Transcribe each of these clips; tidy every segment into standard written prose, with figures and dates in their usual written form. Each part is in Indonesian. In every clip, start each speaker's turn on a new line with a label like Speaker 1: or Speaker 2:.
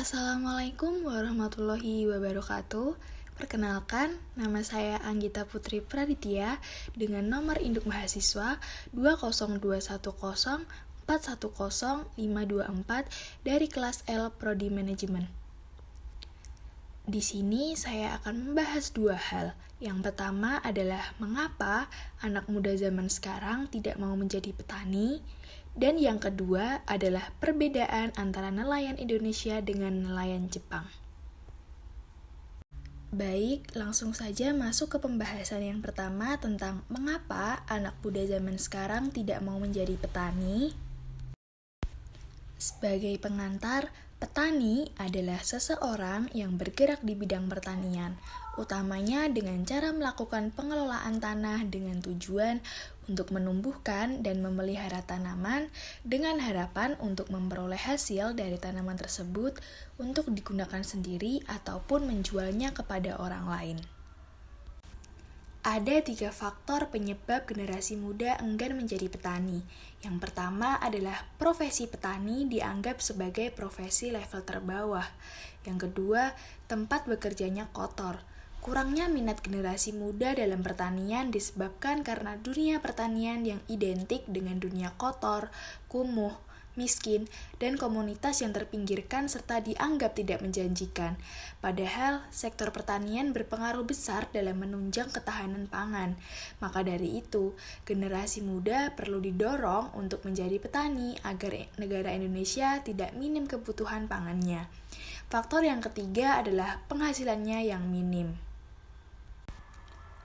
Speaker 1: Assalamualaikum warahmatullahi wabarakatuh. Perkenalkan, nama saya Anggita Putri Praditya dengan nomor induk mahasiswa 20210410524 dari kelas L Prodi Manajemen. Di sini saya akan membahas dua hal. Yang pertama adalah mengapa anak muda zaman sekarang tidak mau menjadi petani, dan yang kedua adalah perbedaan antara nelayan Indonesia dengan nelayan Jepang. Baik, langsung saja masuk ke pembahasan yang pertama tentang mengapa anak muda zaman sekarang tidak mau menjadi petani. Sebagai pengantar, petani adalah seseorang yang bergerak di bidang pertanian, utamanya dengan cara melakukan pengelolaan tanah dengan tujuan untuk menumbuhkan dan memelihara tanaman dengan harapan untuk memperoleh hasil dari tanaman tersebut untuk digunakan sendiri ataupun menjualnya kepada orang lain. Ada 3 faktor penyebab generasi muda enggan menjadi petani. Yang pertama adalah profesi petani dianggap sebagai profesi level terbawah. Yang kedua, tempat bekerjanya kotor. Kurangnya minat generasi muda dalam pertanian disebabkan karena dunia pertanian yang identik dengan dunia kotor, kumuh, miskin, dan komunitas yang terpinggirkan serta dianggap tidak menjanjikan. Padahal, sektor pertanian berpengaruh besar dalam menunjang ketahanan pangan. Maka dari itu, generasi muda perlu didorong untuk menjadi petani agar negara Indonesia tidak minim kebutuhan pangannya. Faktor yang ketiga adalah penghasilannya yang minim.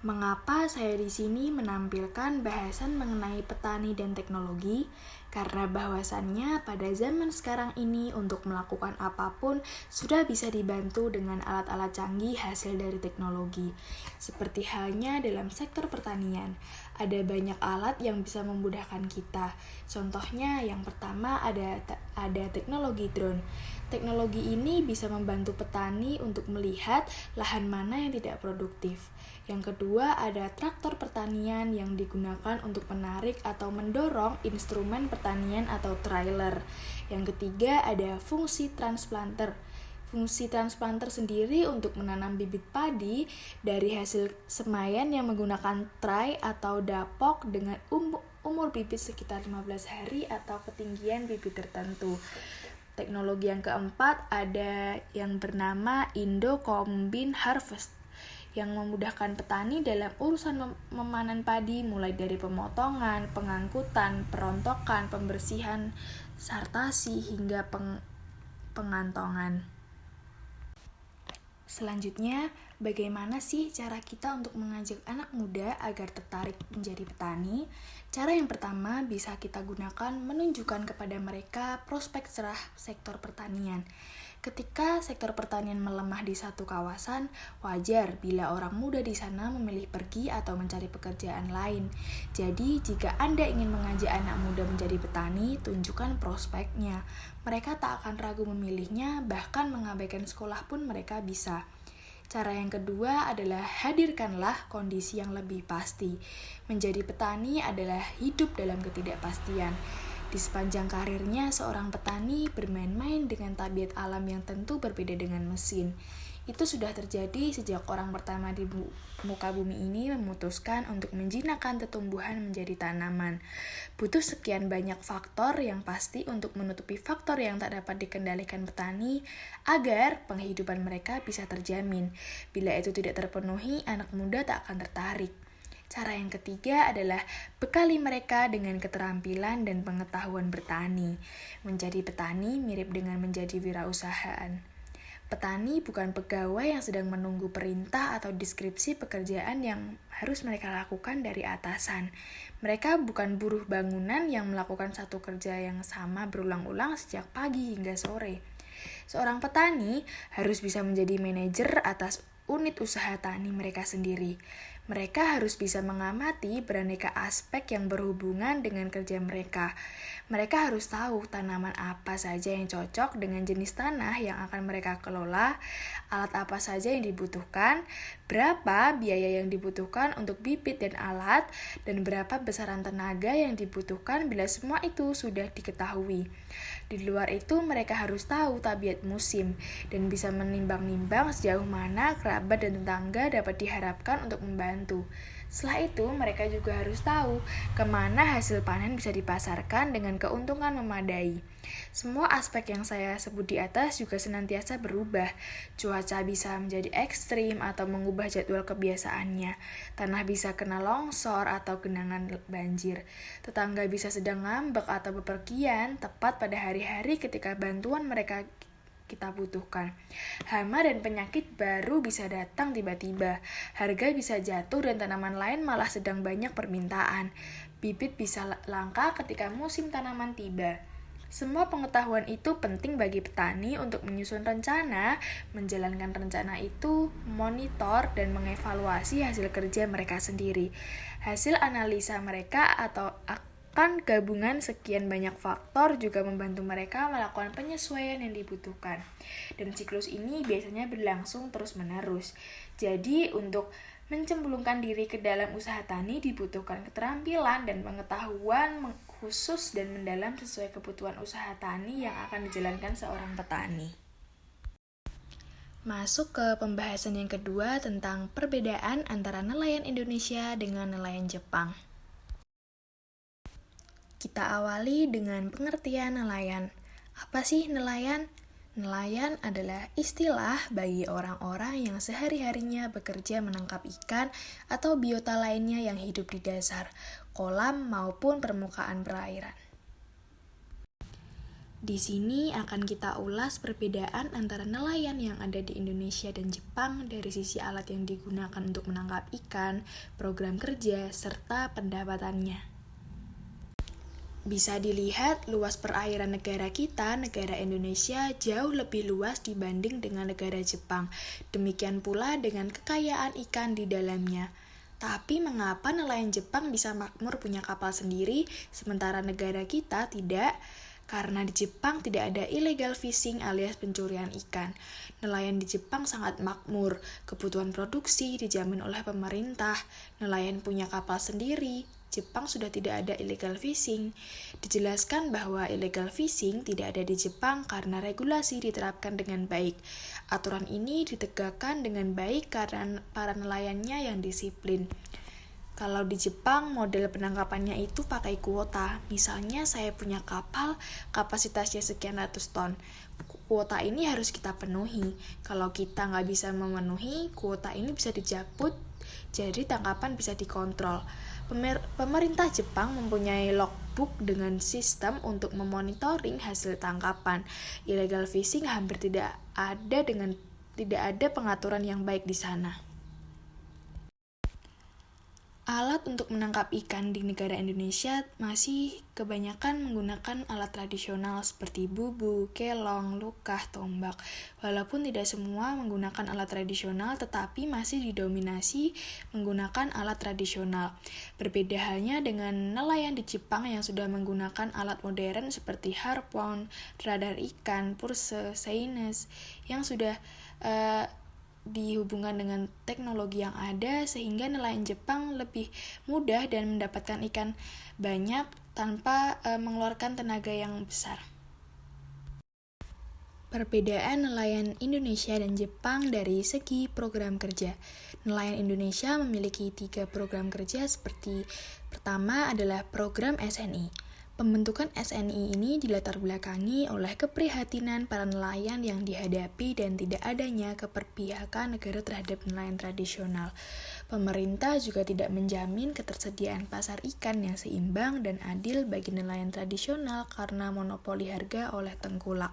Speaker 1: Mengapa saya di sini menampilkan bahasan mengenai petani dan teknologi? Karena bahwasannya pada zaman sekarang ini untuk melakukan apapun sudah bisa dibantu dengan alat-alat canggih hasil dari teknologi. Seperti halnya dalam sektor pertanian, ada banyak alat yang bisa memudahkan kita. Contohnya yang pertama ada teknologi drone. Teknologi ini bisa membantu petani untuk melihat lahan mana yang tidak produktif. Yang kedua, ada traktor pertanian yang digunakan untuk menarik atau mendorong instrumen pertanian atau trailer. Yang ketiga, ada fungsi transplanter. Fungsi transplanter sendiri untuk menanam bibit padi dari hasil semaian yang menggunakan tray atau dapok dengan umur bibit sekitar 15 hari atau ketinggian bibit tertentu. Teknologi yang keempat ada yang bernama Indo Combine Harvest yang memudahkan petani dalam urusan memanen padi mulai dari pemotongan, pengangkutan, perontokan, pembersihan, sartasi hingga pengantongan. Selanjutnya, bagaimana sih cara kita untuk mengajak anak muda agar tertarik menjadi petani? Cara yang pertama bisa kita gunakan menunjukkan kepada mereka prospek cerah sektor pertanian. Ketika sektor pertanian melemah di satu kawasan, wajar bila orang muda di sana memilih pergi atau mencari pekerjaan lain. Jadi, jika Anda ingin mengajak anak muda menjadi petani, tunjukkan prospeknya. Mereka tak akan ragu memilihnya, bahkan mengabaikan sekolah pun mereka bisa. Cara yang kedua adalah hadirkanlah kondisi yang lebih pasti. Menjadi petani adalah hidup dalam ketidakpastian. Di sepanjang karirnya, seorang petani bermain-main dengan tabiat alam yang tentu berbeda dengan mesin. Itu sudah terjadi sejak orang pertama di muka bumi ini memutuskan untuk menjinakkan tumbuhan menjadi tanaman. Butuh sekian banyak faktor yang pasti untuk menutupi faktor yang tak dapat dikendalikan petani agar penghidupan mereka bisa terjamin. Bila itu tidak terpenuhi, anak muda tak akan tertarik. Cara yang ketiga adalah bekali mereka dengan keterampilan dan pengetahuan bertani. Menjadi petani mirip dengan menjadi wirausahaan. Petani bukan pegawai yang sedang menunggu perintah atau deskripsi pekerjaan yang harus mereka lakukan dari atasan. Mereka bukan buruh bangunan yang melakukan satu kerja yang sama berulang-ulang sejak pagi hingga sore. Seorang petani harus bisa menjadi manajer atas unit usaha tani mereka sendiri. Mereka harus bisa mengamati beraneka aspek yang berhubungan dengan kerja mereka. Mereka harus tahu tanaman apa saja yang cocok dengan jenis tanah yang akan mereka kelola, alat apa saja yang dibutuhkan, berapa biaya yang dibutuhkan untuk bibit dan alat, dan berapa besaran tenaga yang dibutuhkan bila semua itu sudah diketahui. Di luar itu, mereka harus tahu tabiat musim dan bisa menimbang-nimbang sejauh mana kerabat dan tetangga dapat diharapkan untuk membantu. Setelah itu, mereka juga harus tahu kemana hasil panen bisa dipasarkan dengan keuntungan memadai. Semua aspek yang saya sebut di atas juga senantiasa berubah. Cuaca bisa menjadi ekstrim atau mengubah jadwal kebiasaannya. Tanah bisa kena longsor atau genangan banjir. Tetangga bisa sedang ngambek atau bepergian tepat pada hari-hari ketika bantuan mereka kita butuhkan. Hama dan penyakit baru bisa datang tiba-tiba. Harga bisa jatuh dan tanaman lain malah sedang banyak permintaan. Bibit bisa langka ketika musim tanaman tiba. Semua pengetahuan itu penting bagi petani untuk menyusun rencana, menjalankan rencana itu, monitor, dan mengevaluasi hasil kerja mereka sendiri. Hasil analisa mereka atau kan gabungan sekian banyak faktor juga membantu mereka melakukan penyesuaian yang dibutuhkan. Dan siklus ini biasanya berlangsung terus-menerus. Jadi untuk mencemplungkan diri ke dalam usaha tani dibutuhkan keterampilan dan pengetahuan khusus dan mendalam sesuai kebutuhan usaha tani yang akan dijalankan seorang petani. Masuk ke pembahasan yang kedua tentang perbedaan antara nelayan Indonesia dengan nelayan Jepang. Kita awali dengan pengertian nelayan. Apa sih nelayan? Nelayan adalah istilah bagi orang-orang yang sehari-harinya bekerja menangkap ikan atau biota lainnya yang hidup di dasar, kolam maupun permukaan perairan. Di sini akan kita ulas perbedaan antara nelayan yang ada di Indonesia dan Jepang dari sisi alat yang digunakan untuk menangkap ikan, program kerja, serta pendapatannya. Bisa dilihat, luas perairan negara kita, negara Indonesia, jauh lebih luas dibanding dengan negara Jepang. Demikian pula dengan kekayaan ikan di dalamnya. Tapi mengapa nelayan Jepang bisa makmur punya kapal sendiri, sementara negara kita tidak? Karena di Jepang tidak ada illegal fishing alias pencurian ikan. Nelayan di Jepang sangat makmur, kebutuhan produksi dijamin oleh pemerintah, nelayan punya kapal sendiri. Jepang sudah tidak ada illegal fishing. Dijelaskan bahwa illegal fishing tidak ada di Jepang karena regulasi diterapkan dengan baik. Aturan ini ditegakkan dengan baik karena para nelayannya yang disiplin. Kalau di Jepang, model penangkapannya itu pakai kuota. Misalnya saya punya kapal, kapasitasnya sekian ratus ton. Kuota ini harus kita penuhi. Kalau kita nggak bisa memenuhi, kuota ini bisa dicabut, jadi tangkapan bisa dikontrol. Pemerintah Jepang mempunyai logbook dengan sistem untuk memonitoring hasil tangkapan. Illegal fishing hampir tidak ada pengaturan yang baik di sana. Alat untuk menangkap ikan di negara Indonesia masih kebanyakan menggunakan alat tradisional seperti bubu, kelong, lukah, tombak. Walaupun tidak semua menggunakan alat tradisional, tetapi masih didominasi menggunakan alat tradisional. Berbeda halnya dengan nelayan di Jepang yang sudah menggunakan alat modern seperti harpoon, radar ikan, purse, seines, yang sudah dihubungkan dengan teknologi yang ada sehingga nelayan Jepang lebih mudah dan mendapatkan ikan banyak tanpa mengeluarkan tenaga yang besar. Perbedaan nelayan Indonesia dan Jepang dari segi program kerja. Nelayan Indonesia memiliki 3 program kerja seperti pertama adalah program SNI. Pembentukan SNI ini dilatar belakangi oleh keprihatinan para nelayan yang dihadapi dan tidak adanya keperpihakan negara terhadap nelayan tradisional. Pemerintah juga tidak menjamin ketersediaan pasar ikan yang seimbang dan adil bagi nelayan tradisional karena monopoli harga oleh tengkulak.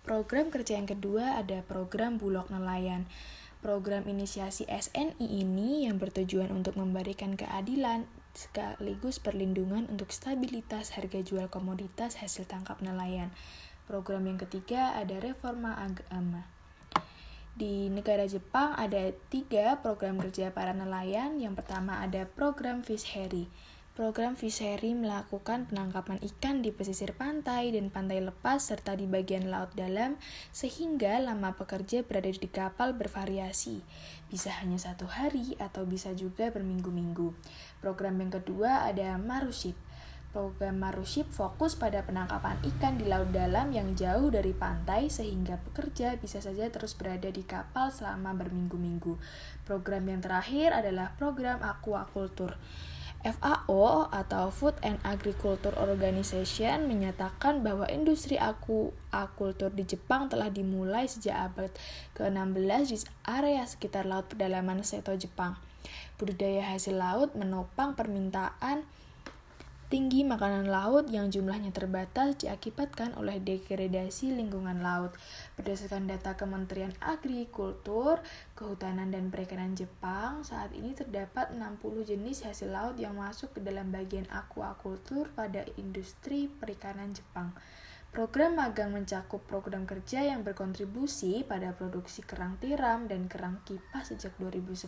Speaker 1: Program kerja yang kedua ada program Bulog Nelayan. Program inisiasi SNI ini yang bertujuan untuk memberikan keadilan sekaligus perlindungan untuk stabilitas harga jual komoditas hasil tangkap nelayan. Program yang ketiga ada reforma agama. Di negara Jepang ada 3 program kerja para nelayan. Yang pertama ada program Fish Harry. Program Fish Harry melakukan penangkapan ikan di pesisir pantai dan pantai lepas serta di bagian laut dalam sehingga lama pekerja berada di kapal bervariasi. Bisa hanya 1 hari atau bisa juga berminggu-minggu. Program yang kedua ada Maruship. Program Maruship fokus pada penangkapan ikan di laut dalam yang jauh dari pantai sehingga pekerja bisa saja terus berada di kapal selama berminggu-minggu. Program yang terakhir adalah program Aquaculture. FAO atau Food and Agriculture Organization menyatakan bahwa industri aquaculture di Jepang telah dimulai sejak abad ke-16 di area sekitar laut pedalaman Seto, Jepang. Budidaya hasil laut menopang permintaan tinggi makanan laut yang jumlahnya terbatas diakibatkan oleh degradasi lingkungan laut. Berdasarkan data Kementerian Agrikultur, Kehutanan dan Perikanan Jepang, saat ini terdapat 60 jenis hasil laut yang masuk ke dalam bagian aquaculture pada industri perikanan Jepang. Program magang mencakup program kerja yang berkontribusi pada produksi kerang tiram dan kerang kipas sejak 2010.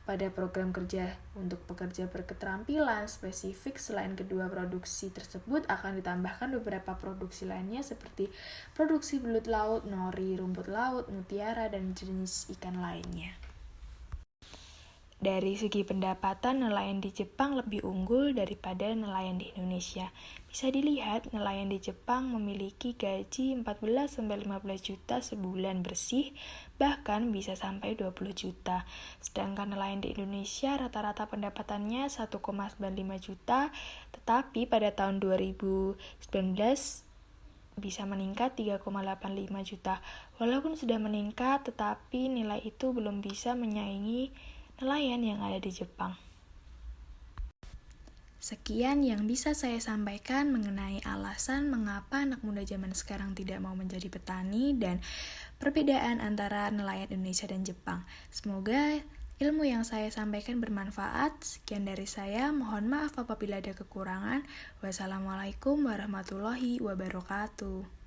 Speaker 1: Pada program kerja untuk pekerja berketerampilan spesifik selain kedua produksi tersebut akan ditambahkan beberapa produksi lainnya seperti produksi belut laut, nori, rumput laut, mutiara, dan jenis ikan lainnya. Dari segi pendapatan, nelayan di Jepang lebih unggul daripada nelayan di Indonesia. Bisa dilihat, nelayan di Jepang memiliki gaji 14-15 juta sebulan bersih, bahkan bisa sampai 20 juta. Sedangkan nelayan di Indonesia rata-rata pendapatannya 1,95 juta, tetapi pada tahun 2019 bisa meningkat 3,85 juta. Walaupun sudah meningkat, tetapi nilai itu belum bisa menyaingi nelayan yang ada di Jepang. Sekian yang bisa saya sampaikan mengenai alasan mengapa anak muda zaman sekarang tidak mau menjadi petani dan perbedaan antara nelayan Indonesia dan Jepang. Semoga ilmu yang saya sampaikan bermanfaat. Sekian dari saya, mohon maaf apabila ada kekurangan. Wassalamualaikum warahmatullahi wabarakatuh.